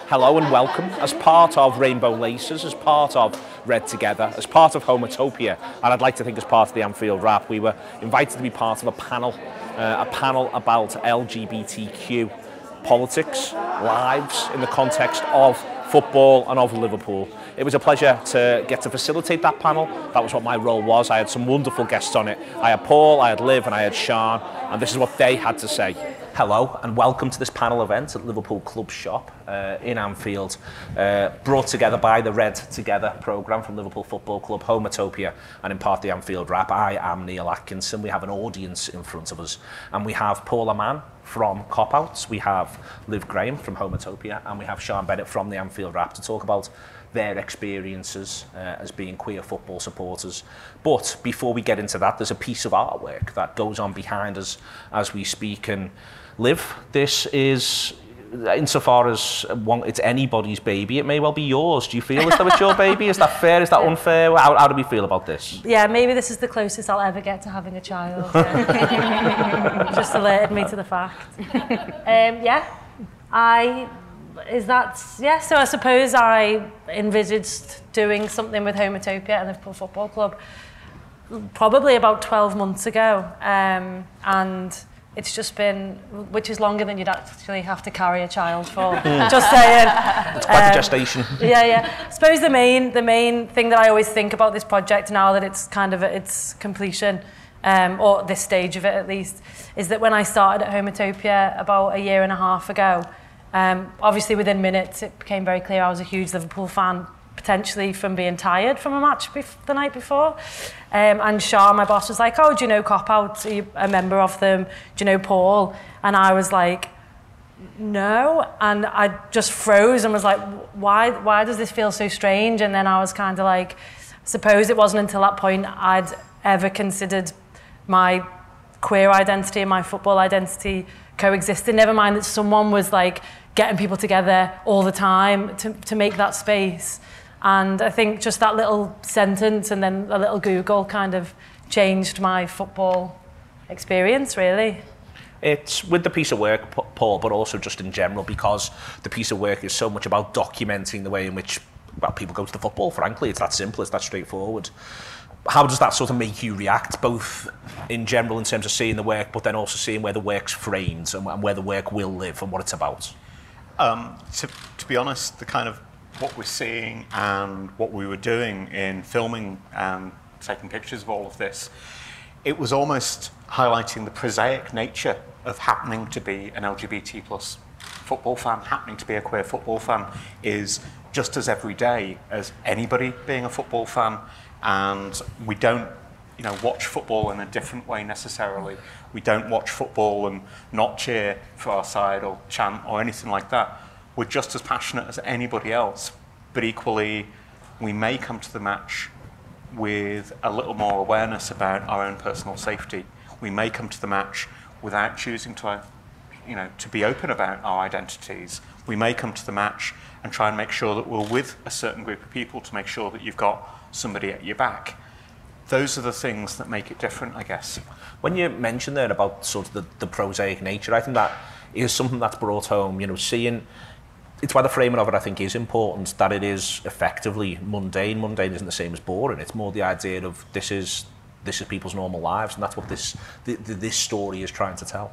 Hello and welcome as part of Rainbow Laces, as part of Red Together, as part of Homotopia, and I'd like to think as part of the Anfield Wrap. We were invited to be part of a panel about LGBTQ politics, lives in the context of football and of Liverpool. It was a pleasure to get to facilitate that panel. That was what my role was. I had some wonderful guests on it. I had Paul, I had Liv, and I had Sian, and this is what they had to say. Hello and welcome to this panel event at Liverpool Club Shop in Anfield, brought together by the Red Together programme from Liverpool Football Club, Homotopia and in part the Anfield Wrap. I am Neil Atkinson. We have an audience in front of us and we have Paul Amann from Kop Outs, we have Olivia Graham from Homotopia and we have Sian Bennett from the Anfield Wrap to talk about their experiences as being queer football supporters. But before we get into that, there's a piece of artwork that goes on behind us as we speak. And Liv, this is, insofar as it's anybody's baby, it may well be yours. Do you feel as though it's your baby? Is that fair? Is that unfair? How do we feel about this? Yeah, maybe this is the closest I'll ever get to having a child. Just alerted me to the fact. So I suppose I envisaged doing something with Homotopia and Liverpool Football Club probably about 12 months ago. And it's just been, which is longer than you'd actually have to carry a child for. Just saying. It's quite a gestation. Yeah. I suppose the main thing that I always think about this project now that it's kind of at its completion, or this stage of it at least, is that when I started at Homotopia about a year and a half ago, obviously within minutes it became very clear I was a huge Liverpool fan, potentially from being tired from a match the night before. And Sian, my boss, was like, oh, do you know Kop Outs? Are you a member of them? Do you know Paul? And I was like, no. And I just froze and was like, why does this feel so strange? And then I was kind of like, suppose it wasn't until that point I'd ever considered my queer identity and my football identity coexisting. Never mind that someone was like getting people together all the time to make that space. And I think just that little sentence and then a little Google kind of changed my football experience, really. It's with the piece of work, Paul, but also just in general, because the piece of work is so much about documenting the way in which people go to the football, frankly. It's that simple, it's that straightforward. How does that sort of make you react, both in general in terms of seeing the work, but then also seeing where the work's framed and where the work will live and what it's about? To be honest, the kind of what we're seeing and what we were doing in filming and taking pictures of all of this, it was almost highlighting the prosaic nature of happening to be an LGBT plus football fan, happening to be a queer football fan is just as everyday as anybody being a football fan. And we don't, watch football in a different way necessarily. We don't watch football and not cheer for our side or chant or anything like that. We're just as passionate as anybody else, but equally, we may come to the match with a little more awareness about our own personal safety. We may come to the match without choosing to, to be open about our identities. We may come to the match and try and make sure that we're with a certain group of people to make sure that you've got somebody at your back. Those are the things that make it different, I guess. When you mentioned there about sort of the prosaic nature, I think that is something that's brought home, seeing, it's why the framing of it, I think, is important, that it is effectively mundane. Mundane isn't the same as boring. It's more the idea of this is people's normal lives, and that's what this story is trying to tell.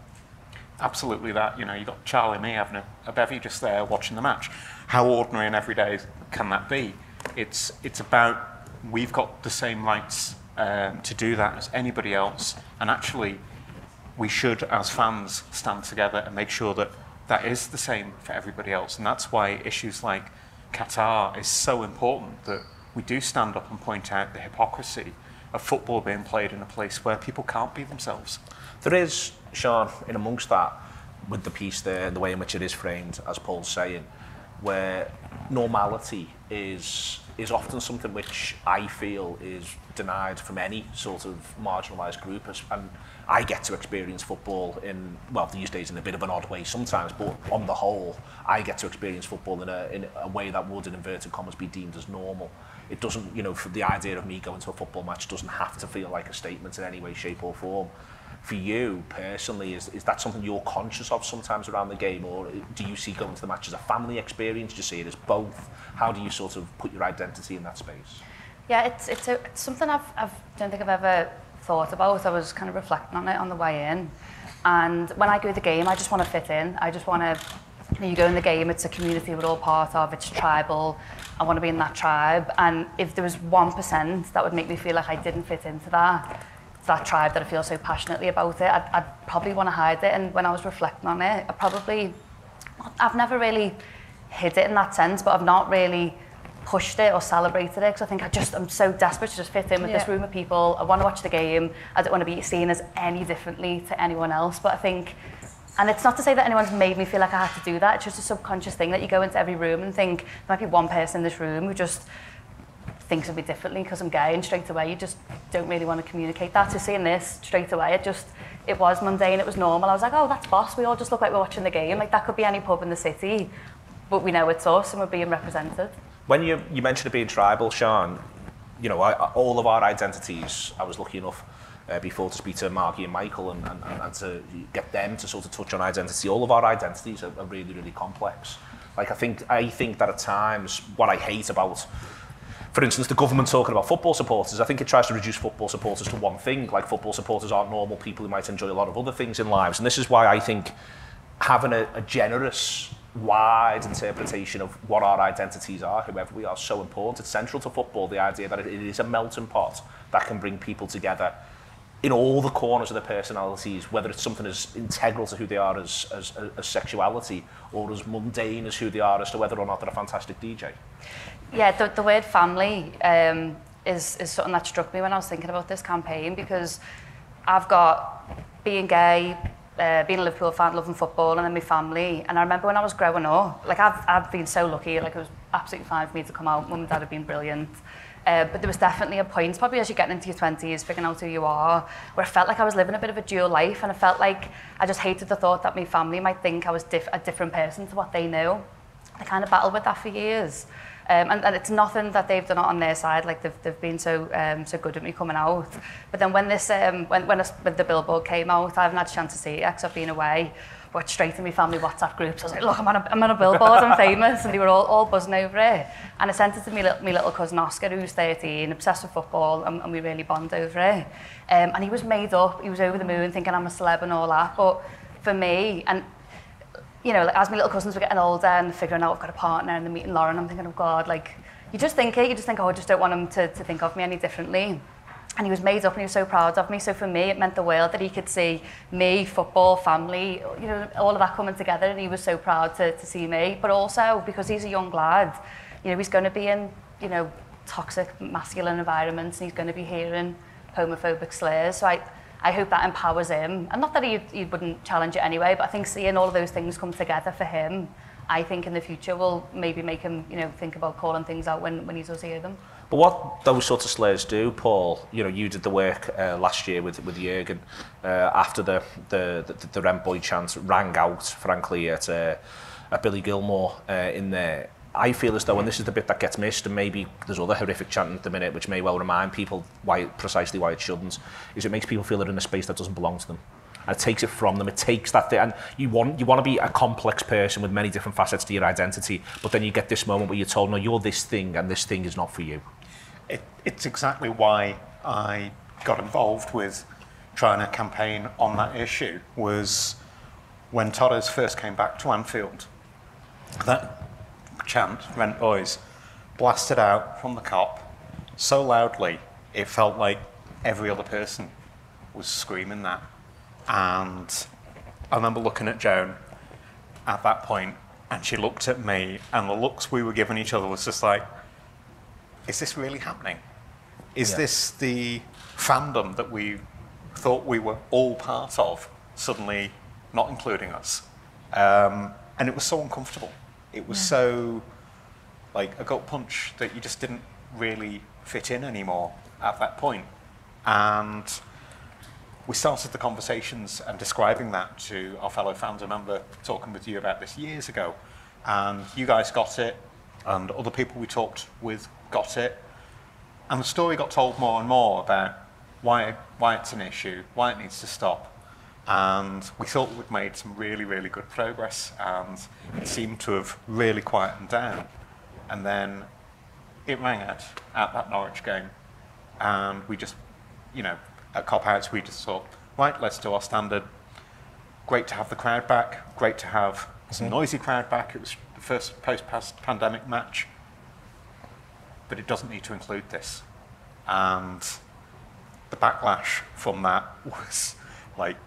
Absolutely that. You've got Charlie and me having a bevy just there watching the match. How ordinary and everyday can that be? It's about, we've got the same rights to do that as anybody else, and actually we should, as fans, stand together and make sure that that is the same for everybody else. And that's why issues like Qatar is so important, that we do stand up and point out the hypocrisy of football being played in a place where people can't be themselves. There is, Sian, in amongst that, with the piece there and the way in which it is framed, as Paul's saying, where normality is often something which I feel is denied from any sort of marginalised group, and I get to experience football in, well, these days in a bit of an odd way sometimes, but on the whole, I get to experience football in a way that would, in inverted commas, be deemed as normal. It doesn't, for the idea of me going to a football match doesn't have to feel like a statement in any way, shape or form. for you personally, is that something you're conscious of sometimes around the game, or do you see going to the match as a family experience? Do you see it as both? How do you sort of put your identity in that space? Yeah, it's something I don't think I've ever thought about. I was kind of reflecting on it on the way in, and when I go to the game, I just want to fit in. I just want to, you go in the game, it's a community we're all part of, it's tribal. I want to be in that tribe, and if there was 1% that would make me feel like I didn't fit into that tribe that I feel so passionately about it, I'd probably want to hide it. And when I was reflecting on it, I've never really hid it in that sense, but I've not really pushed it or celebrated it, because I think I'm so desperate to just fit in with this room of people. I want to watch the game. I don't want to be seen as any differently to anyone else. But I think, and it's not to say that anyone's made me feel like I have to do that, it's just a subconscious thing that you go into every room and think, there might be one person in this room who just thinks of me differently because I'm gay, and straight away you just don't really want to communicate that. So seeing this straight away, it was mundane, it was normal. I was like, oh, that's boss, we all just look like we're watching the game. Like, that could be any pub in the city, but we know it's us and we're being represented. When you mentioned it being tribal, Sian, you know, all of our identities, I was lucky enough before to speak to Margie and Michael and to get them to sort of touch on identity. All of our identities are really, really complex. Like, I think that at times, what I hate about, for instance, the government talking about football supporters, I think it tries to reduce football supporters to one thing. Like, football supporters aren't normal people who might enjoy a lot of other things in lives. And this is why I think having a generous, wide interpretation of what our identities are, whoever we are, is so important. It's central to football, the idea that it is a melting pot that can bring people together in all the corners of their personalities, whether it's something as integral to who they are as sexuality, or as mundane as who they are as to whether or not they're a fantastic DJ. Yeah, the word family is something that struck me when I was thinking about this campaign, because I've got being gay, being a Liverpool fan, loving football, and then my family. And I remember when I was growing up, like, I've been so lucky, like, it was absolutely fine for me to come out. Mum and Dad have been brilliant. But there was definitely a point, probably as you're getting into your 20s, figuring out who you are, where I felt like I was living a bit of a dual life, and I felt like I just hated the thought that my family might think I was a different person to what they knew. I kind of battled with that for years. And it's nothing that they've done on their side, like they've been so good at me coming out. But then when this when the billboard came out, I haven't had a chance to see it because I've been away. I went straight to my family WhatsApp groups. I was like, look, I'm on a billboard, I'm famous, and they were all buzzing over it. And I sent it to my little cousin Oscar, who's 13, obsessed with football, and we really bond over it. And he was made up, he was over the moon, thinking I'm a celeb and all that. But for me, and you know, like, as my little cousins were getting older and figuring out I've got a partner and they're meeting Lauren, I'm thinking, oh God, like, you just think, oh, I just don't want him to think of me any differently. And he was made up and he was so proud of me. So for me, it meant the world that he could see me, football, family, you know, all of that coming together, and he was so proud to see me. But also, because he's a young lad, you know, he's going to be in, you know, toxic masculine environments, and he's going to be hearing homophobic slurs. So I hope that empowers him. And not that he wouldn't challenge it anyway, but I think seeing all of those things come together for him, I think in the future will maybe make him, you know, think about calling things out when he does hear them. But what those sorts of slurs do, Paul, you know, you did the work last year with Jürgen after the Rent Boy chant rang out, frankly, at Billy Gilmore in there. I feel as though, and this is the bit that gets missed, and maybe there's other horrific chanting at the minute, which may well remind people precisely why it shouldn't, is it makes people feel they're in a space that doesn't belong to them. And it takes it from them. It takes that thing, and you want to be a complex person with many different facets to your identity, but then you get this moment where you're told, no, you're this thing, and this thing is not for you. It's exactly why I got involved with trying to campaign on that issue, was when Torres first came back to Anfield. That chant, Rent Boys, blasted out from the Kop so loudly, it felt like every other person was screaming that. And I remember looking at Joan at that point, and she looked at me, and the looks we were giving each other was just like, is this really happening? Is this the fandom that we thought we were all part of suddenly not including us? And it was so uncomfortable. It was so like a gut punch that you just didn't really fit in anymore at that point. And we started the conversations and describing that to our fellow fans. I remember talking with you about this years ago, and you guys got it, and other people we talked with got it. And the story got told more and more about why why it's an issue, why it needs to stop. And we thought we'd made some really, really good progress, and it seemed to have really quietened down. And then it rang out at that Norwich game, and we just, you know, at Kop Outs, we just thought, right, let's do our standard. Great to have the crowd back, great to have some noisy crowd back. It was the first post-pandemic match, but it doesn't need to include this. And the backlash from that was like,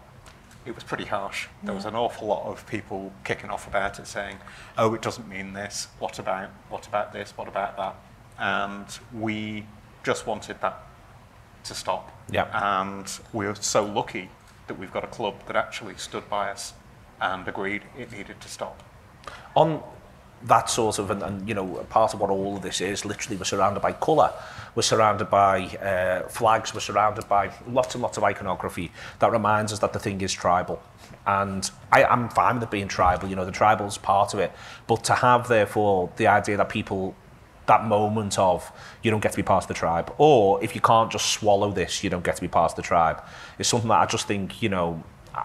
it was pretty harsh. There was an awful lot of people kicking off about it, saying, oh, it doesn't mean this, what about this, what about that? And we just wanted that to stop. Yeah. And we're so lucky that we've got a club that actually stood by us and agreed it needed to stop. On that sort of, and you know, part of what all of this is, literally we're surrounded by colour, we're surrounded by flags, we're surrounded by lots and lots of iconography that reminds us that the thing is tribal. And I'm fine with it being tribal, you know, the tribal's part of it, but to have, therefore, the idea that people, that moment of, you don't get to be part of the tribe, or if you can't just swallow this, you don't get to be part of the tribe, is something that I just think, you know,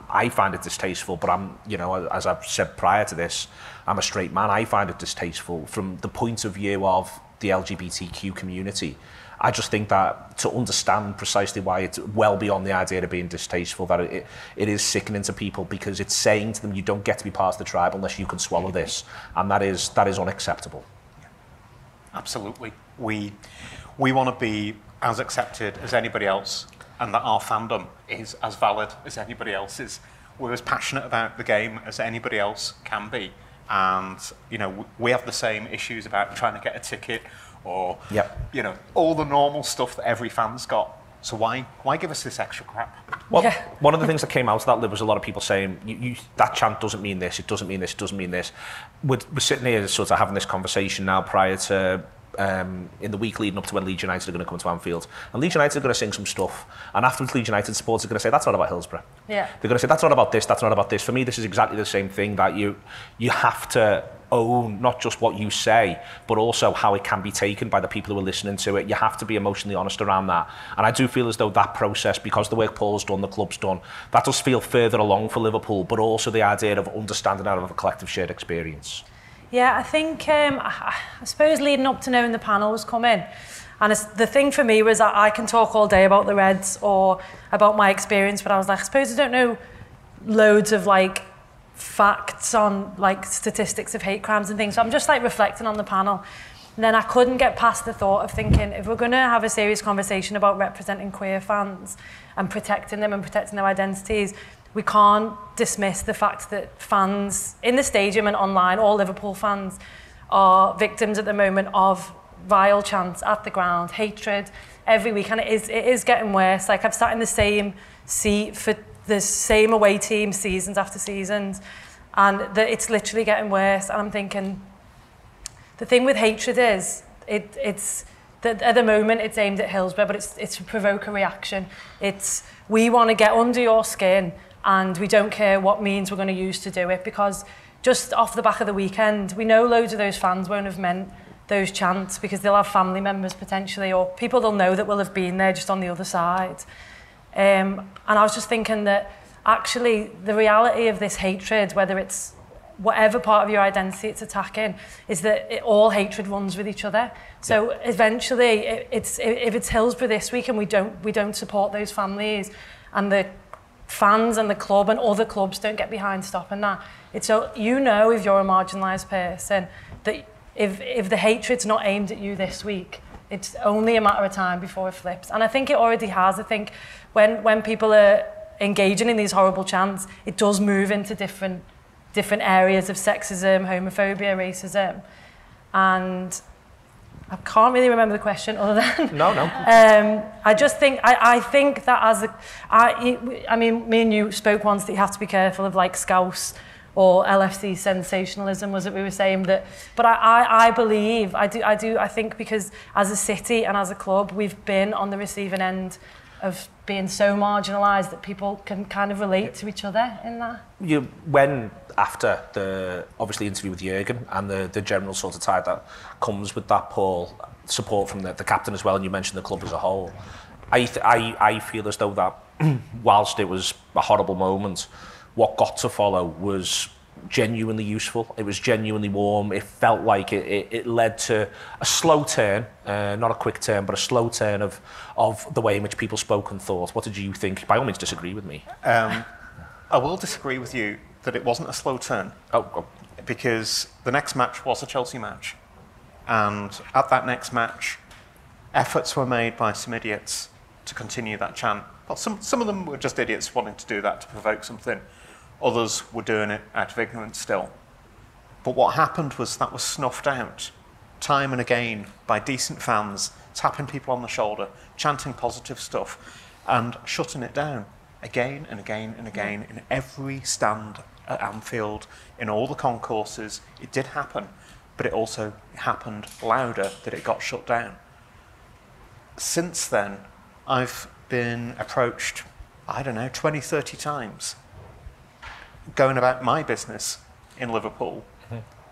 I find it distasteful, but I'm, you know, as I've said prior to this, I'm a straight man. I find it distasteful from the point of view of the LGBTQ community. I just think that to understand precisely why it's well beyond the idea of being distasteful, that it is sickening to people, because it's saying to them, you don't get to be part of the tribe unless you can swallow this, and that is unacceptable. Absolutely. We want to be as accepted as anybody else, and that our fandom is as valid as anybody else's. We're as passionate about the game as anybody else can be. And, you know, we have the same issues about trying to get a ticket, or, you know, all the normal stuff that every fan's got. So why give us this extra crap? Well, one of the things that came out of that, Liv, was a lot of people saying, that chant doesn't mean this, it doesn't mean this, it doesn't mean this. We're sitting here sort of having this conversation now prior to, in the week leading up to when Leeds United are going to come to Anfield. And Leeds United are going to sing some stuff. And afterwards, Leeds United supporters are going to say, that's not about Hillsborough. Yeah. They're going to say, that's not about this, that's not about this. For me, this is exactly the same thing, that you have to own not just what you say, but also how it can be taken by the people who are listening to it. You have to be emotionally honest around that. And I do feel as though that process, because the work Paul's done, the club's done, that does feel further along for Liverpool, but also the idea of understanding out of a collective shared experience. Yeah, I think, I suppose leading up to knowing the panel was coming, and the thing for me was that I can talk all day about the Reds or about my experience, but I was like, I suppose I don't know loads of like facts on like statistics of hate crimes and things, so I'm just like reflecting on the panel. And then I couldn't get past the thought of thinking, if we're going to have a serious conversation about representing queer fans and protecting them and protecting their identities, we can't dismiss the fact that fans in the stadium and online, all Liverpool fans, are victims at the moment of vile chants at the ground, hatred every week, and it is getting worse. Like, I've sat in the same seat for the same away team seasons after seasons, and it's literally getting worse. And I'm thinking, the thing with hatred is, it's that at the moment it's aimed at Hillsborough, but it's to provoke a reaction. We want to get under your skin, and we don't care what means we're going to use to do it, because just off the back of the weekend, we know loads of those fans won't have meant those chants, because they'll have family members potentially, or people they'll know that will have been there just on the other side. And I was just thinking that actually the reality of this hatred, whether it's whatever part of your identity it's attacking, is that all hatred runs with each other. So eventually, if it's Hillsborough this week and we don't support those families, and the fans and the club and other clubs don't get behind stopping that, it's so, you know, if you're a marginalised person, that if the hatred's not aimed at you this week, it's only a matter of time before it flips. And I think it already has. I think when people are engaging in these horrible chants, it does move into different areas of sexism, homophobia, racism. And I can't really remember the question other than... No. I just think, I think that I mean, me and you spoke once that you have to be careful of like Scouse or LFC sensationalism, was it we were saying that? But I believe, I think, because as a city and as a club, we've been on the receiving end of being so marginalised that people can kind of relate to each other in that. When after the obviously interview with Jurgen and the general sort of tide that comes with that, Paul, support from the captain as well, and you mentioned the club as a whole, I feel as though that whilst it was a horrible moment, what got to follow was genuinely useful. It was genuinely warm. It felt like it led to a slow turn, not a quick turn, but a slow turn of the way in which people spoke and thought. What did you think? By all means, disagree with me. I will disagree with you that it wasn't a slow turn. Oh. Because the next match was a Chelsea match. And at that next match, efforts were made by some idiots to continue that chant. Well, some of them were just idiots wanting to do that to provoke something. Others were doing it out of ignorance still. But what happened was that was snuffed out time and again by decent fans, tapping people on the shoulder, chanting positive stuff, and shutting it down again and again and again in every stand at Anfield, in all the concourses. It did happen, but it also happened louder that it got shut down. Since then, I've been approached, 20, 30 times going about my business in Liverpool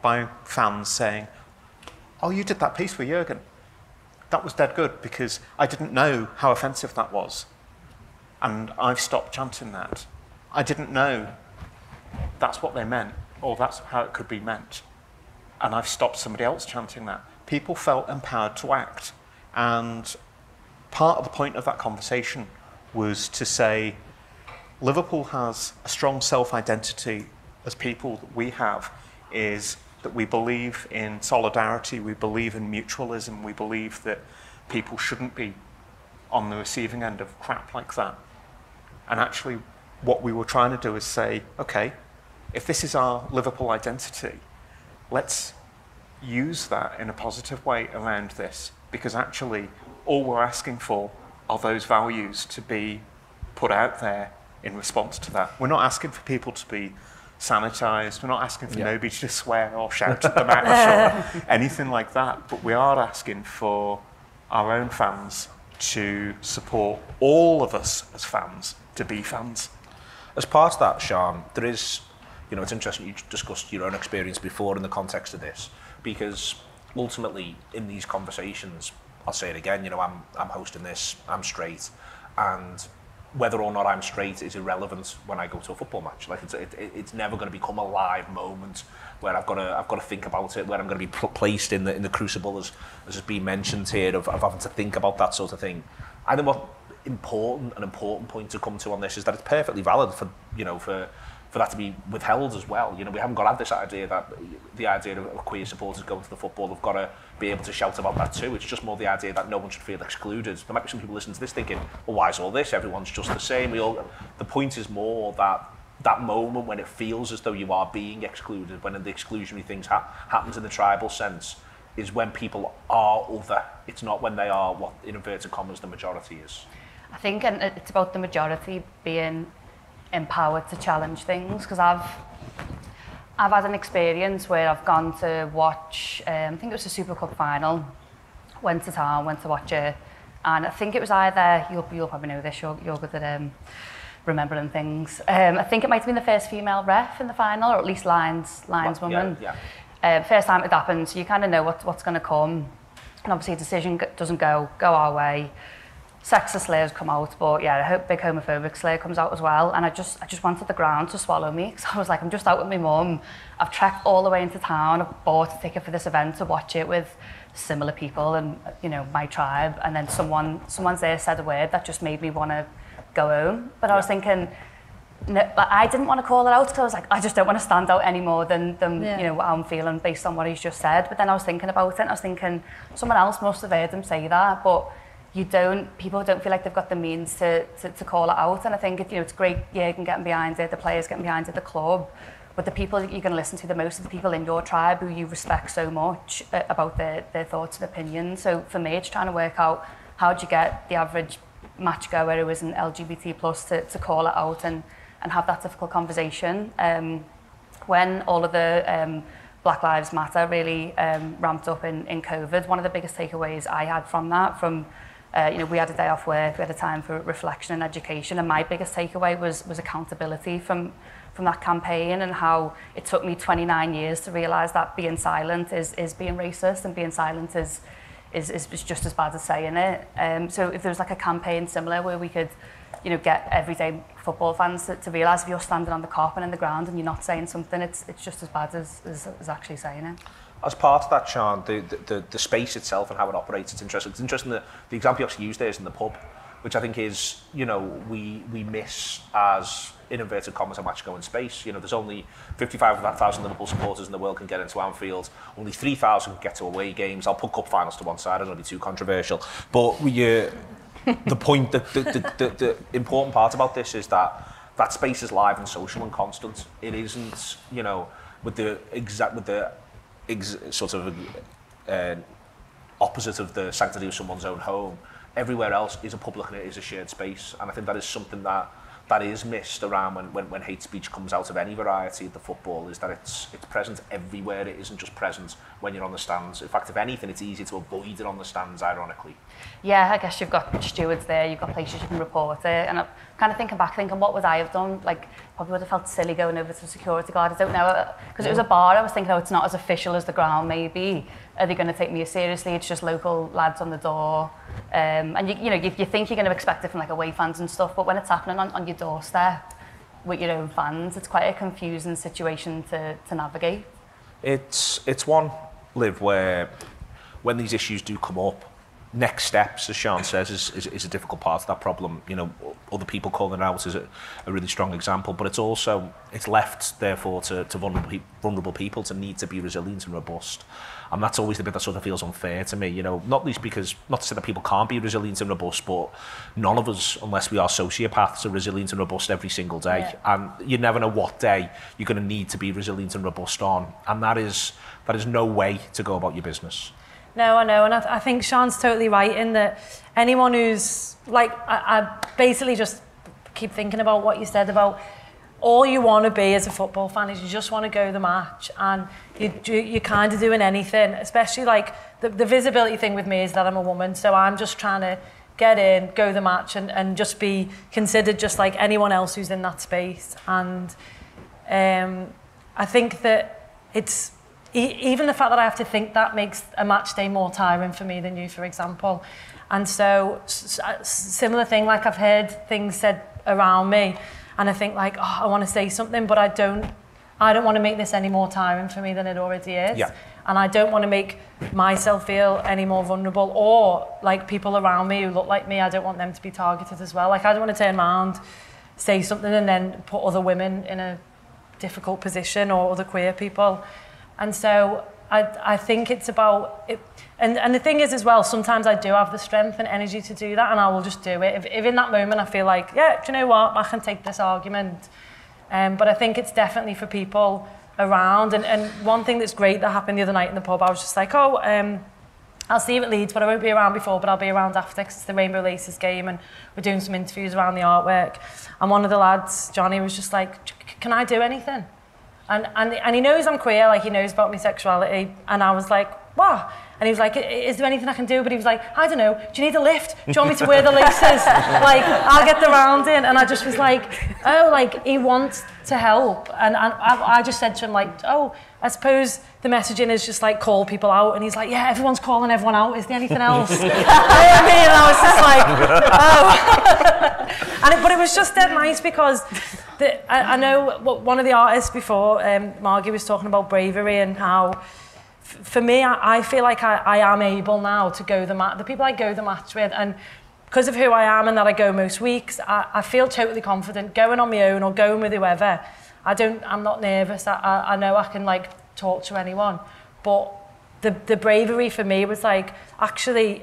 by fans saying, "Oh, you did that piece with Jurgen. That was dead good," because I didn't know how offensive that was. And I've stopped chanting that. I didn't know that's what they meant, or that's how it could be meant. And I've stopped somebody else chanting that. People felt empowered to act. And part of the point of that conversation was to say, Liverpool has a strong self-identity as people that we have, is that we believe in solidarity, we believe in mutualism, we believe that people shouldn't be on the receiving end of crap like that. And actually, what we were trying to do is say, okay, if this is our Liverpool identity, let's use that in a positive way around this, because actually all we're asking for are those values to be put out there in response to that. We're not asking for people to be sanitised, we're not asking for nobody to swear or shout at the match or anything like that, but we are asking for our own fans to support all of us as fans to be fans. As part of that, Sian, there is, it's interesting you discussed your own experience before in the context of this, because ultimately in these conversations, I'll say it again, I'm hosting this, I'm straight, and whether or not I'm straight is irrelevant when I go to a football match. Like it's never going to become a live moment where I've got to think about it, where I'm going to be placed in the crucible, as has been mentioned here, of having to think about that sort of thing. I think an important point to come to on this is that it's perfectly valid for that to be withheld as well. We haven't got to have this idea that the idea of queer supporters going to the football have got to be able to shout about that too. It's just more the idea that no one should feel excluded. There might be some people listening to this thinking, well, why is all this? Everyone's just the same. The point is more that moment when it feels as though you are being excluded, when the exclusionary things happens in the tribal sense, is when people are other. It's not when they are what, in inverted commas, the majority is. I think it's about the majority being empowered to challenge things, because I've had an experience where I've gone to watch, I think it was a Super Cup final, went to town, went to watch it, and I think it was either, you'll probably know this, you're good at remembering things, I think it might have been the first female ref in the final, or at least lineswoman. Yeah. First time it happened, so you kind of know what's going to come, and obviously a decision doesn't go our way. Sexist slurs come out, but yeah, I hope big homophobic slur comes out as well. And I just wanted the ground to swallow me, because I was like, I'm just out with my mum. I've trekked all the way into town. I've bought a ticket for this event to watch it with similar people and my tribe. And then someone's there said a word that just made me want to go home. But I was thinking, no, I didn't want to call it out, because I was like, I just don't want to stand out any more than what I'm feeling based on what he's just said. But then I was thinking about it, and I was thinking, someone else must have heard him say that, but people don't feel like they've got the means to call it out. And I think it's great, Jurgen getting behind it, the players getting behind it, the club, but the people that you're going to listen to the most are the people in your tribe who you respect so much about their thoughts and opinions. So for me, it's trying to work out, how do you get the average match goer who isn't LGBT plus to call it out and have that difficult conversation. When all of the Black Lives Matter really ramped up in COVID, one of the biggest takeaways I had from that, we had a day off work, we had a time for reflection and education, and my biggest takeaway was accountability from that campaign, and how it took me 29 years to realise that being silent is being racist, and being silent is is just as bad as saying it. So if there was like a campaign similar where we could, you know, get everyday football fans to realise if you're standing on the Kop and in the ground and you're not saying something, it's just as bad as actually saying it. As part of that, Sian, the space itself and how it operates, it's interesting. It's interesting that the example you actually used there is in the pub, which I think is, you know, we miss as, in inverted commas, a match-going space. You know, there's only 55,000 Liverpool supporters in the world can get into Anfield. Only 3,000 can get to away games. I'll put cup finals to one side. I don't want to be too controversial. But the point, the important part about this is that space is live and social and constant. It isn't, you know, with the sort of opposite of the sanctity of someone's own home. Everywhere else is a public and it is a shared space, and I think that is something that is missed around when hate speech comes out of any variety of the football, is that it's present everywhere. It isn't just present when you're on the stands. In fact, if anything, it's easier to avoid it on the stands, ironically. Yeah, I guess you've got stewards there, you've got places you can report it, and I'm kind of thinking what would I have done? Like, probably would have felt silly going over to the security guard. I don't know, because it was a bar. I was thinking, oh, it's not as official as the ground, maybe. Are they going to take me seriously? It's just local lads on the door. And you think you're going to expect it from like away fans and stuff, but when it's happening on your doorstep with your own fans, it's quite a confusing situation to navigate. It's one, Liv, where when these issues do come up, next steps, as Sian says, is a difficult part of that problem. You know, other people calling it out is a really strong example, but it's left, therefore, to vulnerable people to need to be resilient and robust. And that's always the bit that sort of feels unfair to me, you know, not least because, not to say that people can't be resilient and robust, but none of us, unless we are sociopaths, are resilient and robust every single day. Yeah. And you never know what day you're going to need to be resilient and robust on. And that is no way to go about your business. No, I know, and I think Sian's totally right in that anyone who's, like, I basically just keep thinking about what you said about all you want to be as a football fan is you just want to go the match, and you're kind of doing anything, especially like the visibility thing with me is that I'm a woman, so I'm just trying to get in, go the match, and just be considered just like anyone else who's in that space. And I think that it's, even the fact that I have to think that makes a match day more tiring for me than you, for example. And so, similar thing, like I've heard things said around me, and I think like, oh, I want to say something, but I don't want to make this any more tiring for me than it already is. Yeah. And I don't want to make myself feel any more vulnerable, or like people around me who look like me, I don't want them to be targeted as well. Like I don't want to turn around, say something, and then put other women in a difficult position, or other queer people. And so I think it's about it. And the thing is as well, sometimes I do have the strength and energy to do that, and I will just do it. If in that moment I feel like, yeah, do you know what, I can take this argument. But I think it's definitely for people around. And one thing that's great that happened the other night in the pub, I was just like, oh, I'll see you at Leeds, but I won't be around before, but I'll be around after, because it's the Rainbow Laces game, and we're doing some interviews around the artwork. And one of the lads, Johnny, was just like, can I do anything? And he knows I'm queer, like he knows about my sexuality. And I was like, what? And he was like, is there anything I can do? But he was like, I don't know, do you need a lift? Do you want me to wear the laces? Like, I'll get the round in. And I just was like, oh, like, he wants to help. And I just said to him, like, oh, I suppose the messaging is just like call people out. And he's like, yeah, everyone's calling everyone out. Is there anything else? And I was just like, oh. But it was just dead nice, because I know one of the artists before, Margie, was talking about bravery, and how, for me, I feel like I am able now to go the match. The people I go the match with, and because of who I am and that I go most weeks, I feel totally confident going on my own or going with whoever. I'm not nervous. I know I can like talk to anyone. But the bravery for me was like, actually,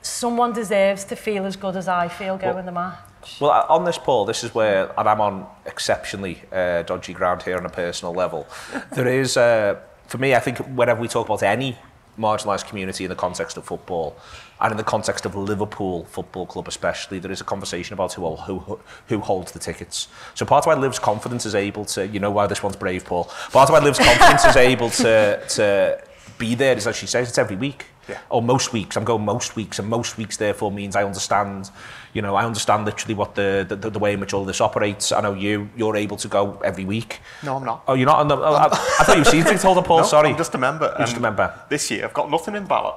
someone deserves to feel as good as I feel going the match. Well, on this, Paul, this is where, and I'm on exceptionally dodgy ground here on a personal level. There is, for me, I think whenever we talk about any marginalised community in the context of football, and in the context of Liverpool Football Club especially, there is a conversation about who holds the tickets. So part of why Liv's confidence is able to, you know why this one's brave, Paul, part of why Liv's confidence is able to be there is, as she says, it's every week. Yeah. Or most weeks. I'm going most weeks, and most weeks therefore means I understand literally what the way in which all this operates. I know you're able to go every week. No, I'm not. Oh, you're not? I thought you were season ticket holder, Paul, no, sorry. I'm just a member. Just a member. This year I've got nothing in ballot.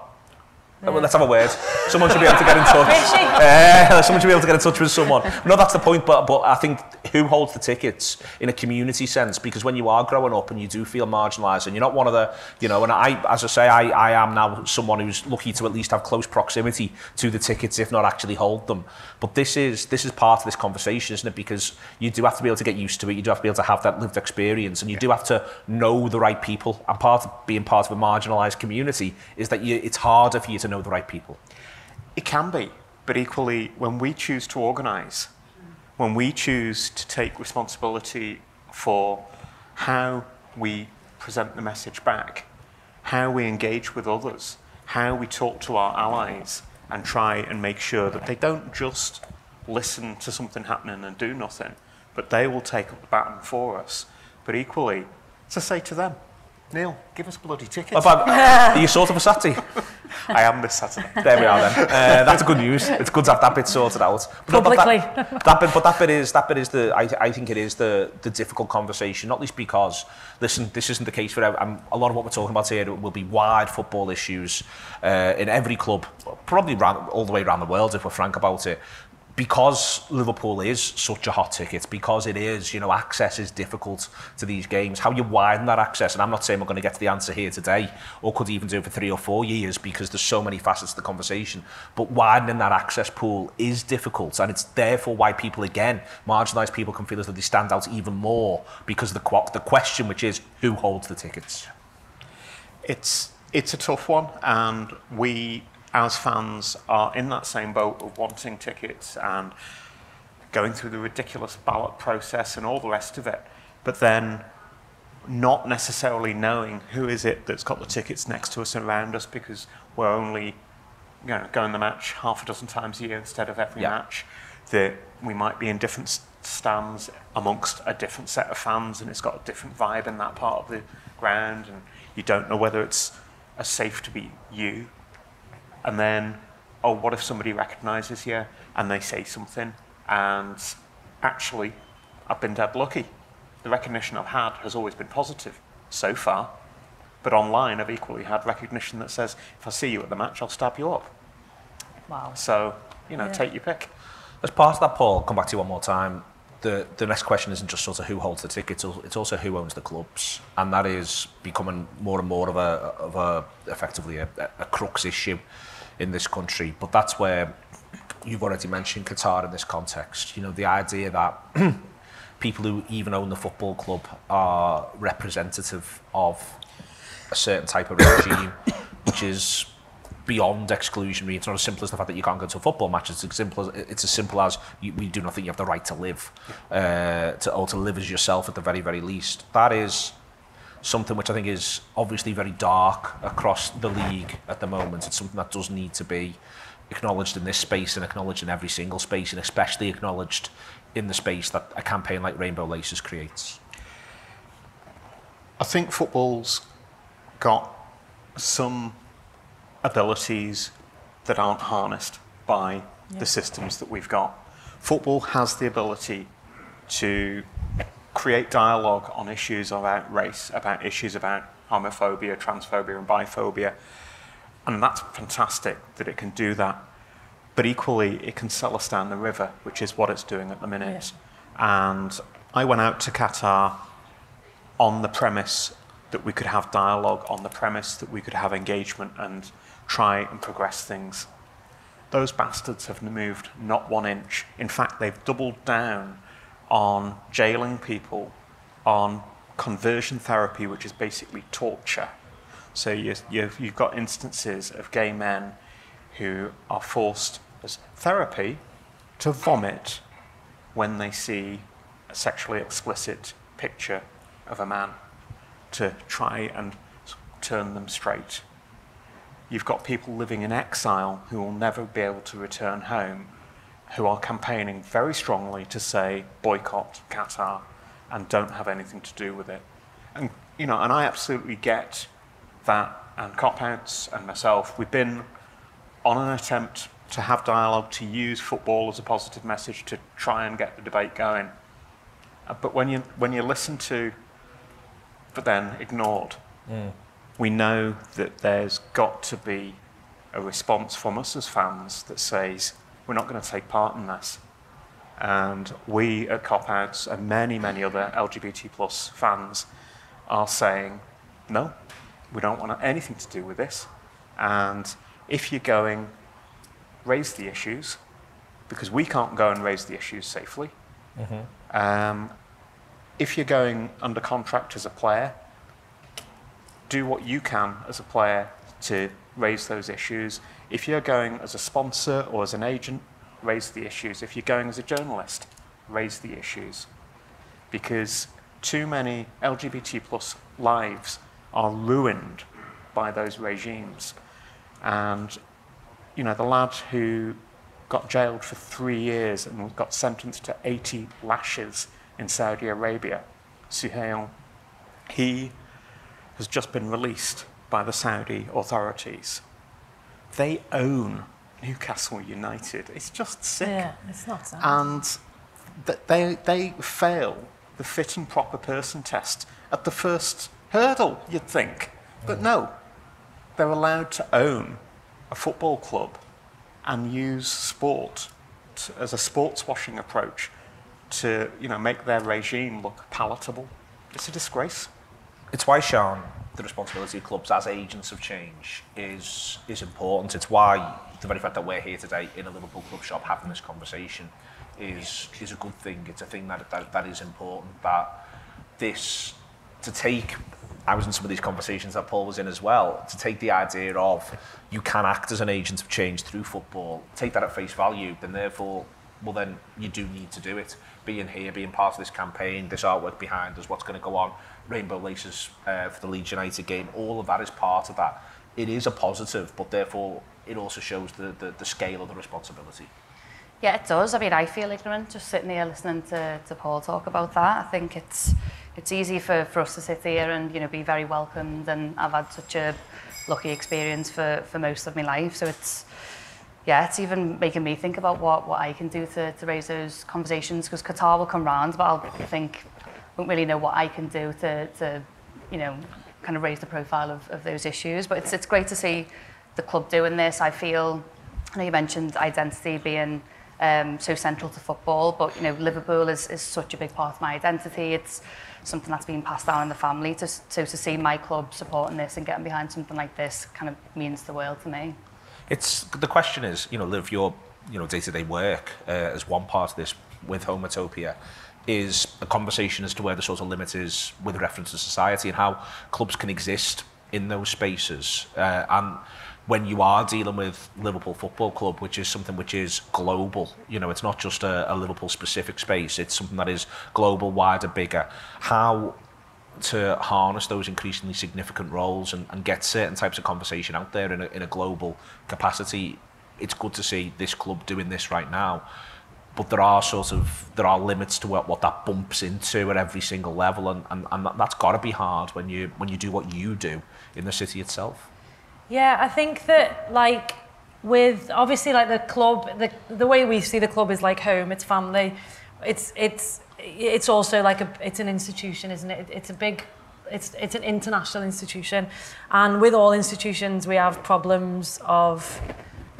Yeah. Well, let's have a word. Someone should be able to get in touch. Someone should be able to get in touch with someone. No, that's the point, but I think who holds the tickets in a community sense, because when you are growing up and you do feel marginalised and you're not one of the, you know, and as I say, I am now someone who's lucky to at least have close proximity to the tickets, if not actually hold them. But this is part of this conversation, isn't it? Because you do have to be able to get used to it, you do have to be able to have that lived experience, and you do have to know the right people. And part of being part of a marginalised community is that it's harder for you to know the right people. It can be, but equally, when we choose to organise, when we choose to take responsibility for how we present the message back, how we engage with others, how we talk to our allies and try and make sure that they don't just listen to something happening and do nothing, but they will take up the baton for us. But equally, to say to them, Neil, give us bloody tickets. Are you sort of a Saturday? I am this Saturday. There we are then. That's good news. It's good to have that bit sorted out. But Publicly. That bit is the. I think it is the difficult conversation. Not least because, listen, this isn't the case for a lot of what we're talking about here. Will be wide football issues in every club, probably all the way around the world, if we're frank about it. Because Liverpool is such a hot ticket, because it is, you know, access is difficult to these games. How you widen that access, and I'm not saying we're going to get to the answer here today, or could even do it for 3 or 4 years, because there's so many facets to the conversation. But widening that access pool is difficult, and it's therefore why people, again, marginalised people, can feel as though they stand out even more, because the question, which is, who holds the tickets? It's a tough one, and we, as fans, are in that same boat of wanting tickets and going through the ridiculous ballot process and all the rest of it, but then not necessarily knowing who is it that's got the tickets next to us and around us, because we're only, you know, going the match half a dozen times a year instead of every match. That we might be in different stands amongst a different set of fans, and it's got a different vibe in that part of the ground, and you don't know whether it's as safe to be you. And then, oh, what if somebody recognises you and they say something? And actually, I've been dead lucky. The recognition I've had has always been positive so far. But online, I've equally had recognition that says, if I see you at the match, I'll stab you up. Wow. So, you know, take your pick. As part of that, Paul, come back to you one more time. The next question isn't just sort of who holds the tickets, it's also who owns the clubs. And that is becoming more and more of a effectively a crux issue in this country. But that's where you've already mentioned Qatar in this context. You know, the idea that people who even own the football club are representative of a certain type of regime, which is beyond exclusionary. It's not as simple as the fact that you can't go to a football match. It's as simple as we do not think you have the right to live, to live as yourself at the very, very least. That is something which I think is obviously very dark across the league at the moment. It's something that does need to be acknowledged in this space and acknowledged in every single space, and especially acknowledged in the space that a campaign like Rainbow Laces creates. I think football's got some abilities that aren't harnessed by the systems that we've got. Football has the ability to create dialogue on issues about race, about issues about homophobia, transphobia and biphobia. And that's fantastic that it can do that. But equally, it can sell us down the river, which is what it's doing at the minute. Yeah. And I went out to Qatar on the premise that we could have dialogue, on the premise that we could have engagement and try and progress things. Those bastards have moved not 1 inch. In fact, they've doubled down on jailing people, on conversion therapy, which is basically torture. So you've got instances of gay men who are forced as therapy to vomit when they see a sexually explicit picture of a man, to try and turn them straight. You've got people living in exile who will never be able to return home, who are campaigning very strongly to say boycott Qatar and don't have anything to do with it. And you know, and I absolutely get that, and Kop Outs and myself, we've been on an attempt to have dialogue, to use football as a positive message, to try and get the debate going. But when you listen to, but then ignored, we know that there's got to be a response from us as fans that says, we're not going to take part in this. And we at Kop Outs and many, many other LGBT plus fans are saying, no, we don't want anything to do with this. And if you're going, raise the issues, because we can't go and raise the issues safely. If you're going under contract as a player, do what you can as a player to raise those issues. If you're going as a sponsor or as an agent, raise the issues. If you're going as a journalist, raise the issues. Because too many LGBT plus lives are ruined by those regimes. And, you know, the lad who got jailed for 3 years and got sentenced to 80 lashes in Saudi Arabia, Suhail, he has just been released by the Saudi authorities. They own Newcastle United. It's just sick. Yeah, it's not sad. And they fail the fit and proper person test at the first hurdle, you'd think. But no, they're allowed to own a football club and use sport as a sports washing approach to, you know, make their regime look palatable. It's a disgrace. It's why, Sian, the responsibility of clubs as agents of change is important. It's why the very fact that we're here today in a Liverpool club shop having this conversation is a good thing. It's a thing that is important. That this, to take, I was in some of these conversations that Paul was in as well, to take the idea of you can act as an agent of change through football, take that at face value, then therefore, well then you do need to do it. Being here, being part of this campaign, this artwork behind us, what's going to go on, rainbow laces for the Leeds United game, all of that is part of that. It is a positive, but therefore it also shows the scale of the responsibility. Yeah, it does. I mean, I feel ignorant just sitting here listening to Paul talk about that. I think it's easy for us to sit here and, you know, be very welcomed, and I've had such a lucky experience for most of my life. So it's even making me think about what I can do to raise those conversations, because Qatar will come round, but I won't really know what I can do to you know, kind of raise the profile of those issues. But it's great to see the club doing this. I know you mentioned identity being so central to football, but, you know, Liverpool is such a big part of my identity. It's something that's been passed down in the family. So to see my club supporting this and getting behind something like this kind of means the world to me. The question is, you know, Liv, your, you know, day-to-day work as one part of this with Homotopia is a conversation as to where the sort of limit is with reference to society and how clubs can exist in those spaces. And when you are dealing with Liverpool Football Club, which is something which is global, you know, it's not just a Liverpool-specific space, it's something that is global, wider, bigger. How to harness those increasingly significant roles and get certain types of conversation out there in a global capacity. It's good to see this club doing this right now, but there are limits to what that bumps into at every single level, and that's got to be hard when you do what you do in the city itself. Yeah, I think that, like, with obviously, like, the club, the way we see the club is like home, it's family, it's also like it's an institution, isn't it? It's an international institution, and with all institutions we have problems of,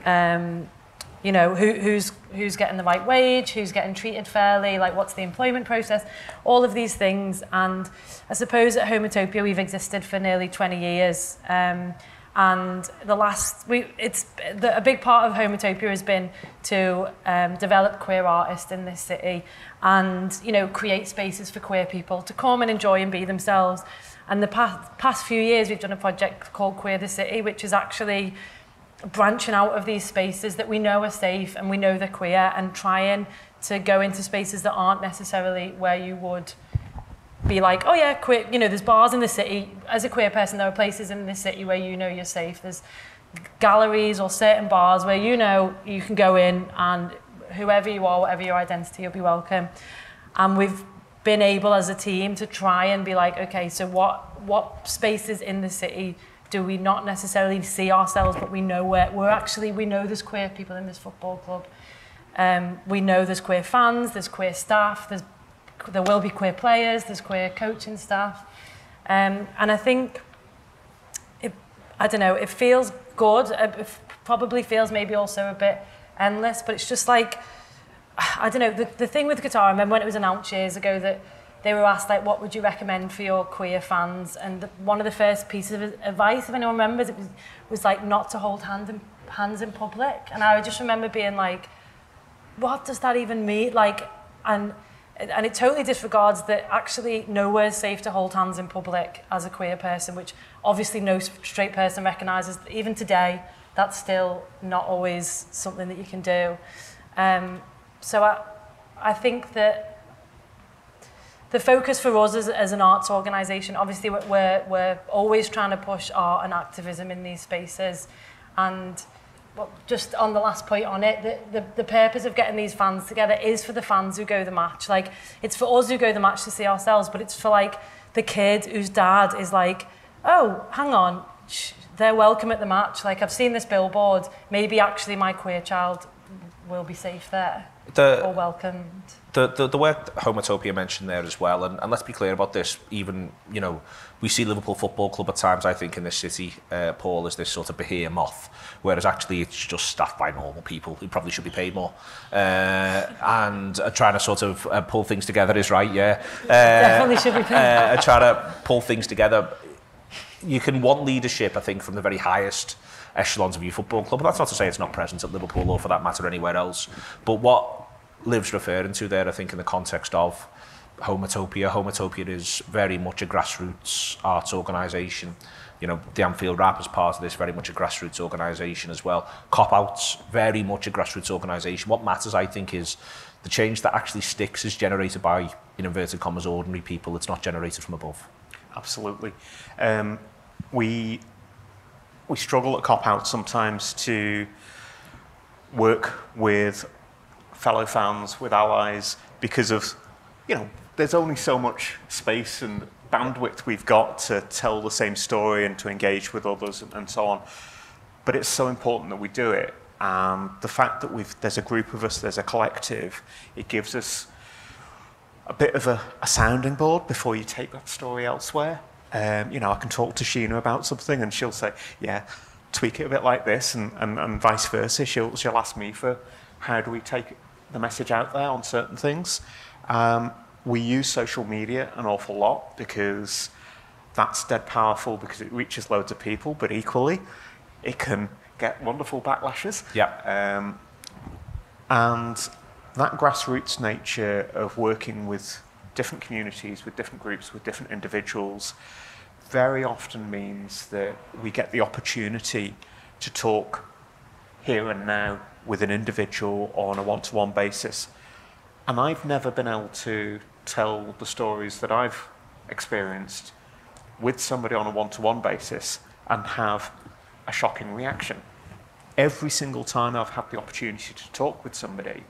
you know, who's getting the right wage, who's getting treated fairly, like what's the employment process, all of these things. And I suppose at Homotopia we've existed for nearly 20 years. And a big part of Homotopia has been to develop queer artists in this city and, you know, create spaces for queer people to come and enjoy and be themselves. And the past few years we've done a project called Queer the City, which is actually branching out of these spaces that we know are safe and we know they're queer, and trying to go into spaces that aren't necessarily where you would be like, oh yeah, queer, you know, there's bars in the city. As a queer person, there are places in this city where you know you're safe. There's galleries or certain bars where you know you can go in and whoever you are, whatever your identity, you'll be welcome. And we've been able as a team to try and be like, okay, so what spaces in the city do we not necessarily see ourselves, but we know we know there's queer people in this football club. We know there's queer fans, there's queer staff, there will be queer players, there's queer coaching staff. And I think, it feels good probably feels maybe also a bit endless, but it's just like, I don't know, the thing with Qatar, I remember when it was announced years ago that they were asked, like, what would you recommend for your queer fans? And one of the first pieces of advice, if anyone remembers, it was like not to hold hands in public. And I just remember being like, what does that even mean? Like, and it totally disregards that actually nowhere's safe to hold hands in public as a queer person, which obviously no straight person recognises. Even today, that's still not always something that you can do. So I think that the focus for us as an arts organisation, obviously we're always trying to push art and activism in these spaces. And just on the last point on it, the purpose of getting these fans together is for the fans who go the match. Like, it's for us who go the match to see ourselves, but it's for like the kid whose dad is like, oh, hang on, they're welcome at the match. Like, I've seen this billboard, maybe actually my queer child will be safe there. Or welcomed. The work Homotopia mentioned there as well, and let's be clear about this, even, you know, we see Liverpool Football Club at times, I think, in this city, Paul, as this sort of behemoth, whereas actually it's just staffed by normal people who probably should be paid more. And trying to sort of pull things together is right, yeah. Definitely should be paid. Trying to pull things together. You can want leadership, I think, from the very highest echelons of your football club. That's not to say it's not present at Liverpool or, for that matter, anywhere else. But what Liv's referring to there, I think, in the context of Homotopia is very much a grassroots arts organisation. You know, the Anfield Wrap is part of this, very much a grassroots organisation as well. Kop Outs, very much a grassroots organisation. What matters, I think, is the change that actually sticks is generated by, in inverted commas, ordinary people. It's not generated from above. Absolutely. We struggle at Kop Outs sometimes to work with fellow fans, with allies, because of, you know, there's only so much space and bandwidth we've got to tell the same story and to engage with others and so on. But it's so important that we do it. And the fact that there's a group of us, there's a collective, it gives us a bit of a sounding board before you take that story elsewhere. You know, I can talk to Sheena about something and she'll say, yeah, tweak it a bit like this, and vice versa. She'll ask me for how do we take the message out there on certain things. We use social media an awful lot because that's dead powerful because it reaches loads of people, but equally it can get wonderful backlashes. Yeah. And that grassroots nature of working with different communities, with different groups, with different individuals, very often means that we get the opportunity to talk here and now with an individual on a one-to-one basis. And I've never been able to tell the stories that I've experienced with somebody on a one-to-one basis and have a shocking reaction. Every single time I've had the opportunity to talk with somebody,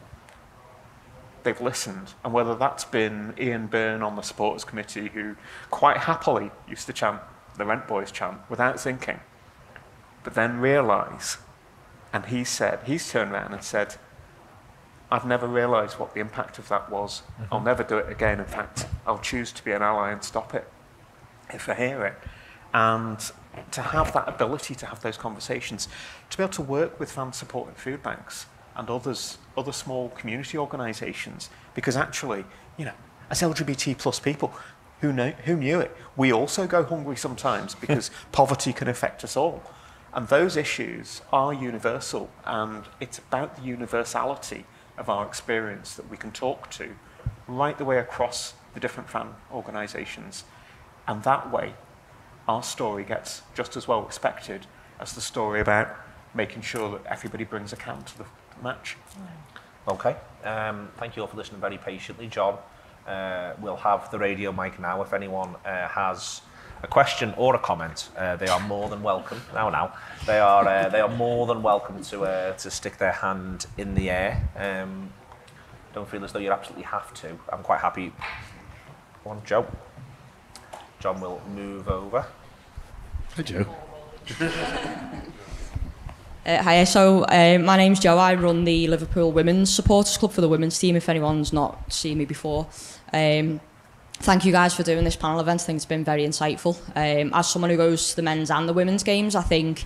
they've listened. And whether that's been Ian Byrne on the supporters committee, who quite happily used to chant the Rent Boys chant without thinking, but then realise, and he's turned around and said, I've never realised what the impact of that was. Mm-hmm. I'll never do it again. In fact, I'll choose to be an ally and stop it if I hear it. And to have that ability to have those conversations, to be able to work with fan support and food banks and other small community organisations, because actually, you know, as LGBT plus people, who knew it? We also go hungry sometimes because poverty can affect us all. And those issues are universal, and it's about the universality of our experience that we can talk to right the way across the different fan organisations. And that way, our story gets just as well respected as the story about making sure that everybody brings a can to the match. Okay, thank you all for listening very patiently. John, we'll have the radio mic now. If anyone has a question or a comment, they are more than welcome. They are more than welcome to stick their hand in the air. Don't feel as though you absolutely have to. I'm quite happy. Go on, Joe. John will move over. Hi, Joe. Hi, so my name's Joe. I run the Liverpool Women's Supporters Club for the women's team, if anyone's not seen me before. Thank you guys for doing this panel event. I think it's been very insightful. As someone who goes to the men's and the women's games, I think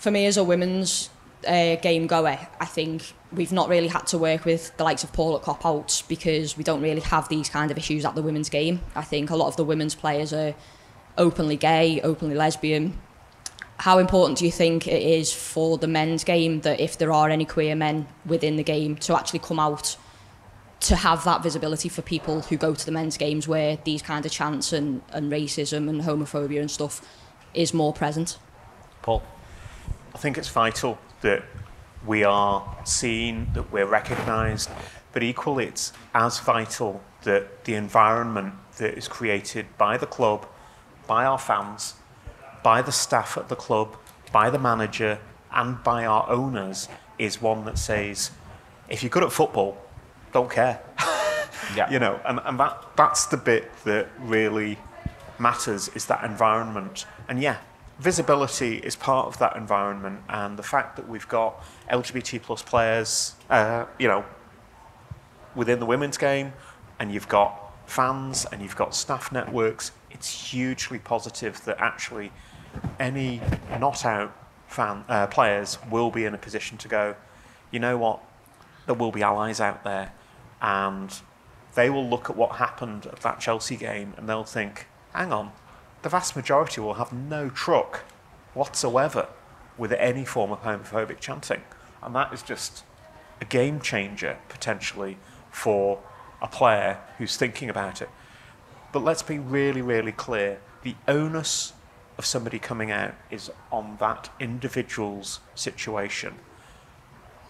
for me as a women's game goer, I think we've not really had to work with the likes of Paul at Kop Outs because we don't really have these kind of issues at the women's game. I think a lot of the women's players are openly gay, openly lesbian. How important do you think it is for the men's game that if there are any queer men within the game to actually come out to have that visibility for people who go to the men's games where these kind of chants and racism and homophobia and stuff is more present? Paul? I think it's vital that we are seen, that we're recognised, but equally it's as vital that the environment that is created by the club, by our fans, by the staff at the club, by the manager and by our owners is one that says, if you're good at football, don't care. Yeah. You know, and that's the bit that really matters, is that environment. And yeah, visibility is part of that environment, and the fact that we've got LGBT plus players, you know, within the women's game, and you've got fans and you've got staff networks, it's hugely positive that actually any not out players will be in a position to go, you know what, there will be allies out there, and they will look at what happened at that Chelsea game and they'll think, hang on, the vast majority will have no truck whatsoever with any form of homophobic chanting. And that is just a game changer, potentially, for a player who's thinking about it. But let's be really, really clear. The onus of somebody coming out is on that individual's situation.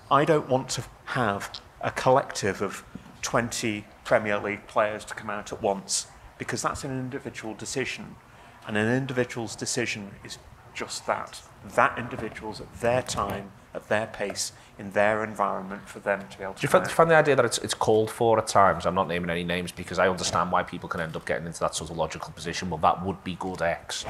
I don't want to have a collective of 20 Premier League players to come out at once, because that's an individual decision. And an individual's decision is just that. That individual's at their time, at their pace, in their environment for them to be able to... Do you find the idea that it's called for at times? I'm not naming any names because I understand why people can end up getting into that sort of logical position. Well, that would be good X.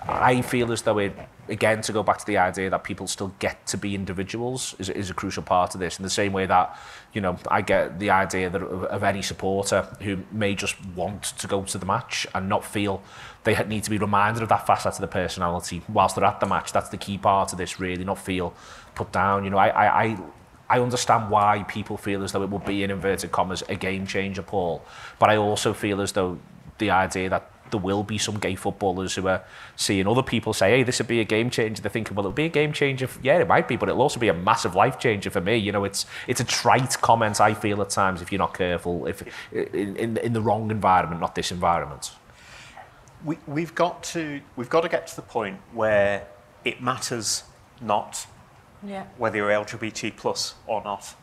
I feel as though it, again, to go back to the idea that people still get to be individuals is a crucial part of this. In the same way that, you know, I get the idea that of any supporter who may just want to go to the match and not feel they need to be reminded of that facet of the personality whilst they're at the match. That's the key part of this, really, not feel put down. You know, I understand why people feel as though it would be, in inverted commas, a game changer, Paul. But I also feel as though the idea that there will be some gay footballers who are seeing other people say, hey, this would be a game changer. They're thinking, well, it'll be a game changer. Yeah, it might be, but it'll also be a massive life changer for me. You know, it's a trite comment, I feel, at times, if you're not careful, if in the wrong environment, not this environment. We've got to get to the point where it matters not whether you're LGBT plus or not.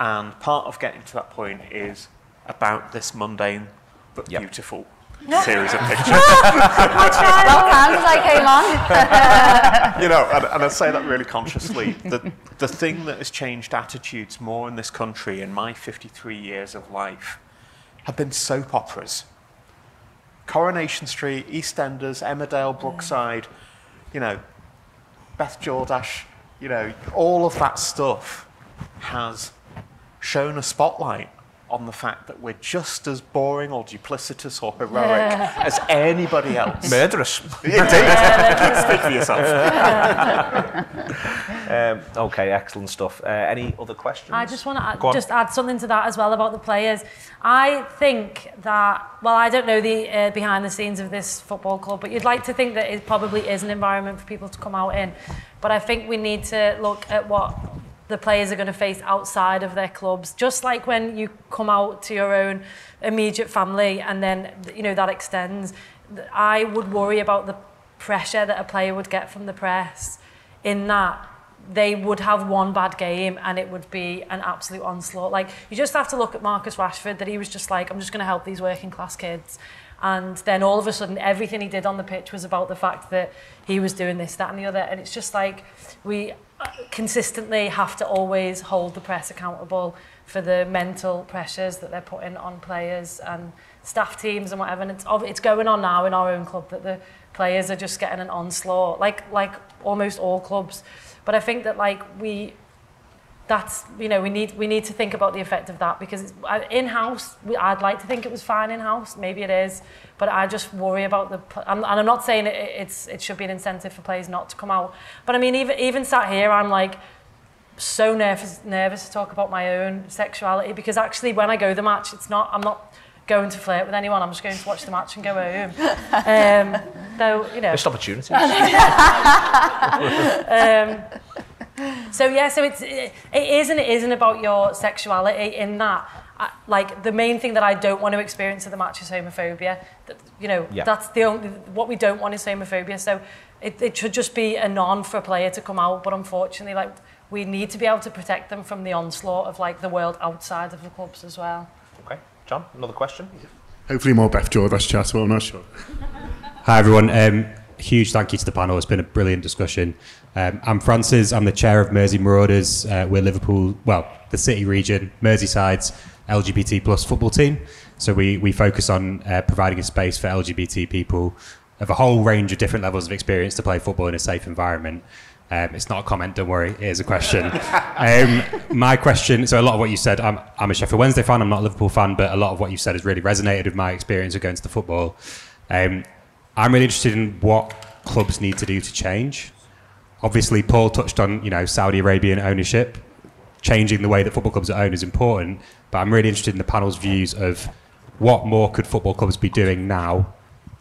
And part of getting to that point is about this mundane but beautiful series of pictures. Well planned as I came on. You know, and I say that really consciously. The thing that has changed attitudes more in this country in my 53 years of life have been soap operas. Coronation Street, EastEnders, Emmerdale, Brookside, you know, Beth Jordache, you know, all of that stuff has shown a spotlight on the fact that we're just as boring or duplicitous or heroic as anybody else. Murderous. Indeed. Speak for yourself. Okay, excellent stuff. Any other questions? I just want to just add something to that as well about the players. I think that, well, I don't know the behind the scenes of this football club, but you'd like to think that it probably is an environment for people to come out in. But I think we need to look at what the players are going to face outside of their clubs. Just like when you come out to your own immediate family and then, you know, that extends. I would worry about the pressure that a player would get from the press, in that they would have one bad game and it would be an absolute onslaught. Like, you just have to look at Marcus Rashford, that he was just like, I'm just going to help these working class kids. And then all of a sudden, everything he did on the pitch was about the fact that he was doing this, that and the other. And it's just like, we consistently have to always hold the press accountable for the mental pressures that they're putting on players and staff teams and whatever. And it's going on now in our own club that the players are just getting an onslaught, like almost all clubs. But I think that, like, that's, you know, we need to think about the effect of that, because in-house, I'd like to think it was fine in-house, maybe it is, but I just worry about and I'm not saying it should be an incentive for players not to come out, but I mean, even sat here, I'm like so nervous to talk about my own sexuality, because actually when I go to the match, I'm not going to flirt with anyone, I'm just going to watch the match and go home. Though, you know. Missed opportunities. So yeah, so it is and it isn't about your sexuality, in that, like, the main thing that I don't want to experience at the match is homophobia. You know, that's the only, what we don't want is homophobia. So it should just be a non for a player to come out, but unfortunately, like, we need to be able to protect them from the onslaught of, like, the world outside of the clubs as well. Okay, John, another question? Hopefully more Beth Jordash chat, well, I'm not sure. Hi everyone, huge thank you to the panel, it's been a brilliant discussion. I'm Francis, I'm the chair of Mersey Marauders. We're Liverpool, well, the City region, Merseyside's LGBT plus football team. So we focus on providing a space for LGBT people of a whole range of different levels of experience to play football in a safe environment. It's not a comment, don't worry, it is a question. My question, so a lot of what you said, I'm a Sheffield Wednesday fan, I'm not a Liverpool fan, but a lot of what you said has really resonated with my experience of going to the football. I'm really interested in what clubs need to do to change. Obviously, Paul touched on, you know, Saudi Arabian ownership. Changing the way that football clubs are owned is important, but I'm really interested in the panel's views of what more could football clubs be doing now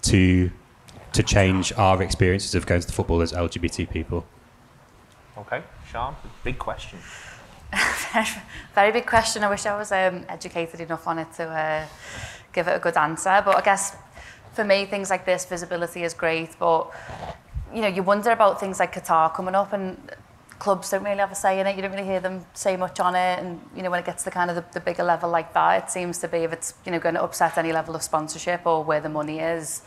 to change our experiences of going to the football as LGBT people. Okay, Sian, big question. Very big question. I wish I was educated enough on it to give it a good answer. But I guess for me, things like this, visibility is great. But you know, you wonder about things like Qatar coming up, and clubs don't really have a say in it. You don't really hear them say much on it. And you know, when it gets to kind of the bigger level like that, it seems to be, if it's, you know, going to upset any level of sponsorship or where the money is,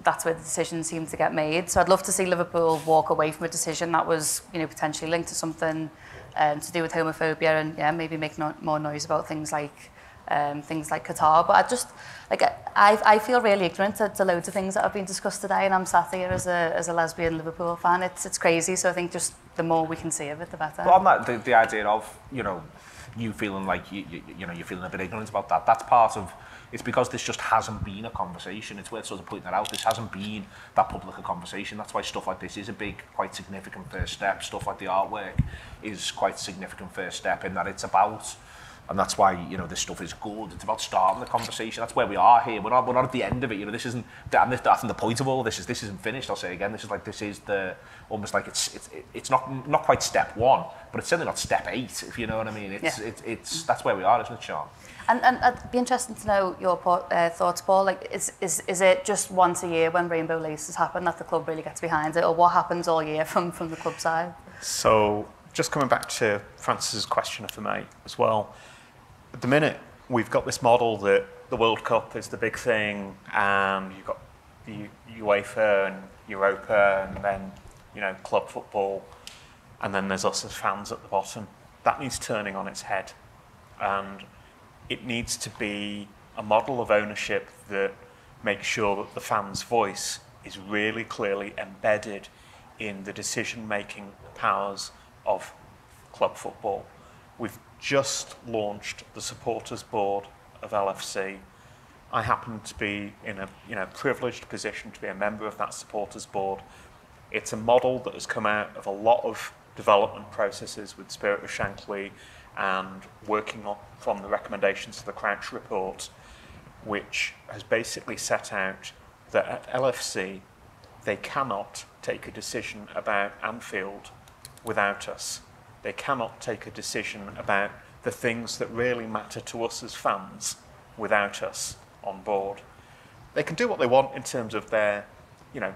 that's where the decisions seem to get made. So I'd love to see Liverpool walk away from a decision that was, you know, potentially linked to something to do with homophobia, and yeah, maybe make more noise about things like Qatar. But I just, like, I feel really ignorant to loads of things that have been discussed today, and I'm sat here as a lesbian Liverpool fan. It's crazy. So I think just the more we can see of it, the better. But on that, the idea of, you know, you feeling like you know, you're feeling a bit ignorant about that. That's part of. It's because this just hasn't been a conversation. It's worth sort of pointing that out. This hasn't been that public a conversation. That's why stuff like this is a big, quite significant first step. Stuff like the artwork is quite a significant first step in that it's about, and that's why, you know, this stuff is good. It's about starting the conversation. That's where we are here. We're not at the end of it. You know, this isn't. And I think the point of all this isn't finished. I'll say again. This is the almost like it's not quite step one, but it's certainly not step 8. If you know what I mean. It's that's where we are, isn't it, Sian? And it'd be interesting to know your thoughts, Paul. Like, is it just once a year when Rainbow Laces happen that the club really gets behind it, or what happens all year from the club side? So, just coming back to Francis's question for me as well. At the minute, we've got this model that the World Cup is the big thing, and you've got the UEFA and Europa, and then, you know, club football, and then there's us as fans at the bottom. That needs turning on its head, and it needs to be a model of ownership that makes sure that the fan's voice is really clearly embedded in the decision-making powers of club football. We've just launched the supporters board of LFC. I happen to be in a privileged position to be a member of that supporters board. It's a model that has come out of a lot of development processes with Spirit of Shankly and working on from the recommendations of the Crouch report, which has basically set out that at LFC they cannot take a decision about Anfield without us. They cannot take a decision about the things that really matter to us as fans without us on board. They can do what they want in terms of their, you know,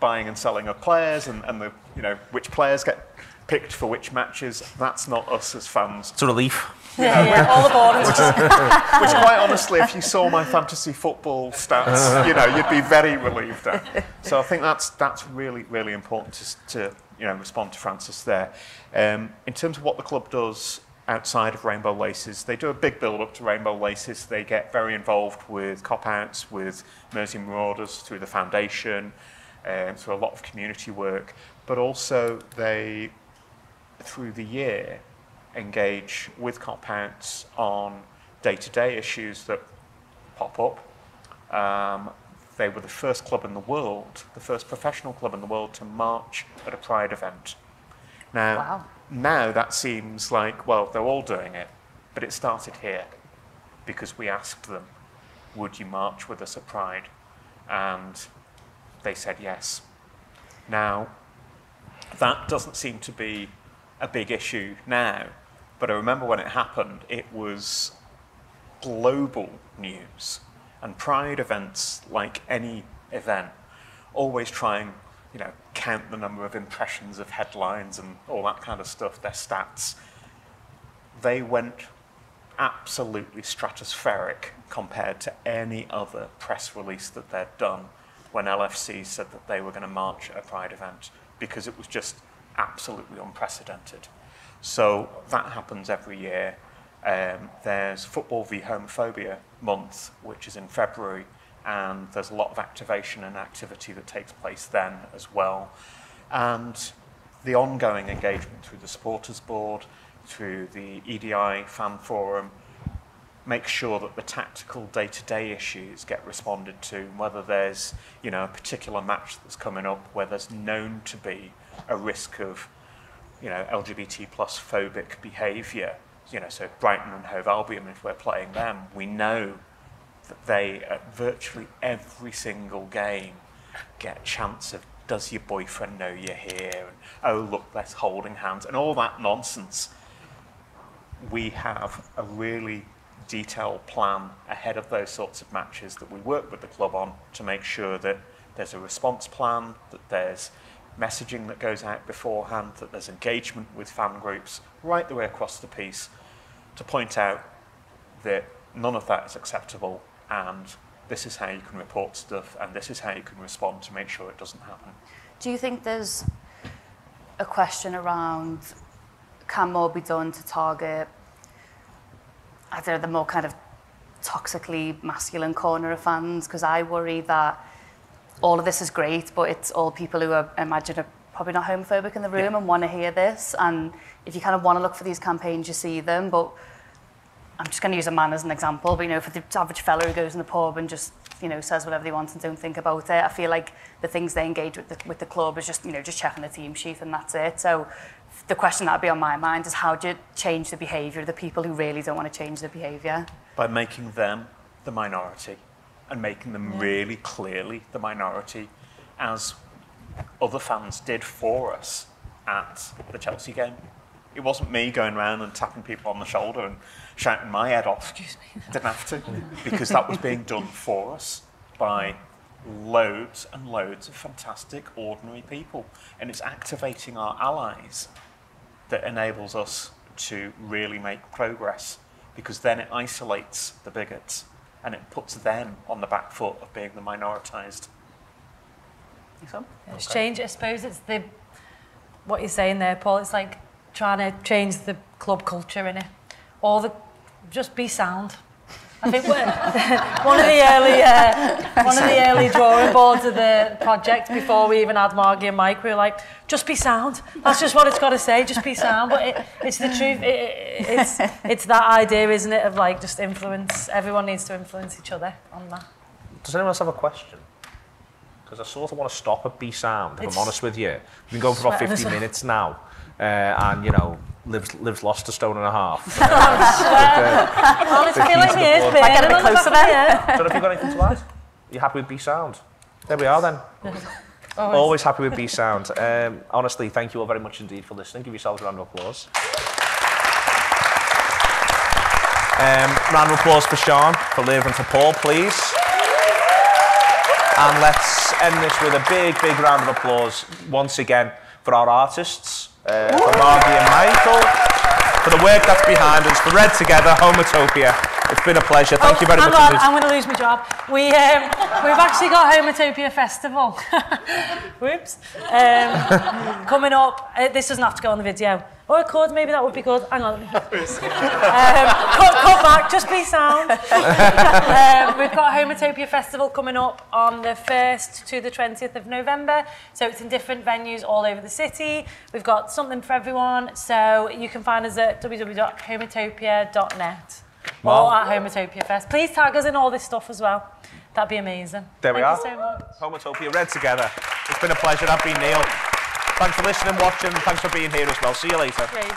buying and selling of players and the, you know, which players get picked for which matches. That's not us as fans. It's a relief. Yeah, all aboard. Which quite honestly, if you saw my fantasy football stats, you know, you'd be very relieved at. So I think that's really, really important to you know, respond to Francis there. In terms of what the club does outside of Rainbow Laces, they do a big build-up to Rainbow Laces. They get very involved with Kop Outs, with Mersey Marauders through the foundation, through a lot of community work, but also they, through the year, engage with Kop Outs on day-to-day issues that pop up. They were the first club in the world, the first professional club in the world to march at a Pride event. Now, now that seems like, well, they're all doing it, but it started here because we asked them, would you march with us at Pride? And they said yes. Now, that doesn't seem to be a big issue now, but I remember when it happened, it was global news. And Pride events, like any event, always try and, you know, count the number of impressions of headlines and all that kind of stuff, their stats. They went absolutely stratospheric compared to any other press release that they'd done when LFC said that they were going to march at a Pride event, because it was just absolutely unprecedented. So that happens every year. There's Football v Homophobia month, which is in February, and there's a lot of activation and activity that takes place then as well. And the ongoing engagement through the supporters board, through the EDI fan forum, make sure that the tactical day-to-day issues get responded to, whether there's, you know, a particular match that's coming up where there's known to be a risk of, you know, LGBT plus phobic behaviour. You know, so Brighton and Hove Albion, if we're playing them, we know that they, at virtually every single game, get a chance of, does your boyfriend know you're here? And, oh, look, let's holding hands, and all that nonsense. We have a really detailed plan ahead of those sorts of matches that we work with the club on to make sure that there's a response plan, that there's messaging that goes out beforehand, that there's engagement with fan groups right the way across the piece to point out that none of that is acceptable, and this is how you can report stuff, and this is how you can respond to make sure it doesn't happen. Do you think there's a question around, can more be done to target, I don't know, the more kind of toxically masculine corner of fans? Because I worry that all of this is great, but it's all people who are, I imagine, are probably not homophobic in the room and want to hear this. And if you kind of want to look for these campaigns, you see them. But I'm just going to use a man as an example. But, you know, for the average fella who goes in the pub and just, you know, says whatever they want and don't think about it, I feel like the things they engage with the club is just, you know, just checking the team sheet and that's it. So the question that would be on my mind is, how do you change the behaviour of the people who really don't want to change their behaviour? By making them the minority and making them really clearly the minority, as other fans did for us at the Chelsea game. It wasn't me going around and tapping people on the shoulder and shouting my head off. Excuse me. Didn't have to, because that was being done for us by loads and loads of fantastic, ordinary people. And it's activating our allies that enables us to really make progress, because then it isolates the bigots and it puts them on the back foot of being the minoritised. It's change. I suppose it's what you're saying there, Paul. It's like trying to change the club culture, innit? Just be sound. I think one of the early drawing boards of the project, before we even had Margie and Mike, we were like, just be sound. That's just what it's got to say, just be sound. But it's the truth. It's that idea, isn't it, of like just influence. Everyone needs to influence each other on that. Does anyone else have a question? Because I sort of want to stop at be sound, if I'm honest with you. We've been going for about 50 minutes now, and, you know, Liv's lost a stone and a half. Well, it's feeling years, I get a bit closer there. So if you've got anything to add? You happy with be sound? There we are then. Always happy with be sound. Honestly, thank you all very much indeed for listening. Give yourselves a round of applause. Round of applause for Sian, for Liv and for Paul, please. And let's end this with a big, big round of applause once again for our artists, for Margie and Michael, for the work that's behind us, for Red Together, Homotopia It's been a pleasure. Thank you very much. Hang on, I'm going to lose my job. We've actually got Homotopia Festival. Whoops. Coming up. This doesn't have to go on the video. Or it could, maybe that would be good. Hang on. Cut back, just be sound. We've got Homotopia Festival coming up on the 1st to the 20th of November. So it's in different venues all over the city. We've got something for everyone. So you can find us at www.homotopia.net or at Homotopia Fest. Please tag us in all this stuff as well. That'd be amazing. There we are. Thank you so much. Homotopia Red Together. It's been a pleasure. I've been Neil. Thanks for listening, watching. Thanks for being here as well. See you later. Great.